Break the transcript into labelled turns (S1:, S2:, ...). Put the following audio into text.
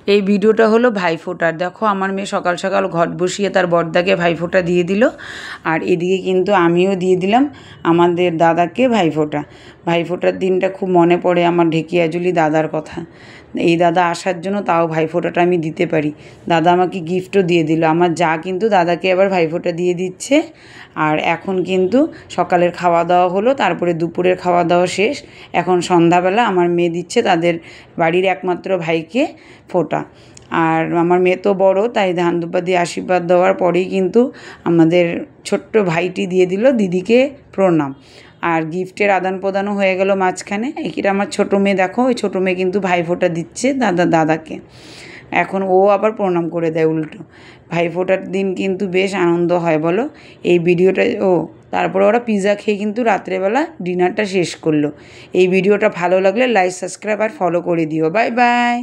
S1: এই ভিডিওটা হলো ভাইফোঁটার। দেখো আমার মেয়ে সকাল সকাল ঘট বসিয়ে তার বড়দাকে ভাইফোঁটা দিয়ে দিল, আর এদিকে কিন্তু আমিও দিয়ে দিলাম আমাদের দাদাকে ভাইফোঁটা। ভাইফোঁটার দিনটা খুব মনে পড়ে আমার ঢেকিয়াজুলি দাদার কথা। এই দাদা আসার জন্য তাও ভাইফোঁটাটা আমি দিতে পারি। দাদা আমাকে গিফটও দিয়ে দিল। আমার যা কিন্তু দাদাকে আবার ভাইফোঁটা দিয়ে দিচ্ছে। আর এখন কিন্তু সকালের খাওয়া দাওয়া হলো, তারপরে দুপুরের খাওয়া দাওয়া শেষ। এখন সন্ধ্যাবেলা আমার মেয়ে দিচ্ছে তাদের বাড়ির একমাত্র ভাইকে ফোঁটা। আর আমার মেয়ে তো বড়, তাই ধান ধূপা দিয়ে আশীর্বাদ দেওয়ার পরেই কিন্তু আমাদের ছোট্ট ভাইটি দিয়ে দিল দিদিকে প্রণাম। আর গিফটের আদান প্রদানও হয়ে গেল মাঝখানে। এটা আমার ছোটো মেয়ে, দেখো ওই ছোটো মেয়ে কিন্তু ভাইফোঁটা দিচ্ছে দাদাকে। এখন ও আবার প্রণাম করে দেয় উল্টো। ভাইফোঁটার দিন কিন্তু বেশ আনন্দ হয় বলো। এই ভিডিওটা তারপরে ওরা পিৎজা খেয়ে কিন্তু রাত্রেবেলা ডিনারটা শেষ করলো। এই ভিডিওটা ভালো লাগলে লাইক, সাবস্ক্রাইব আর ফলো করে দিও। Bye bye.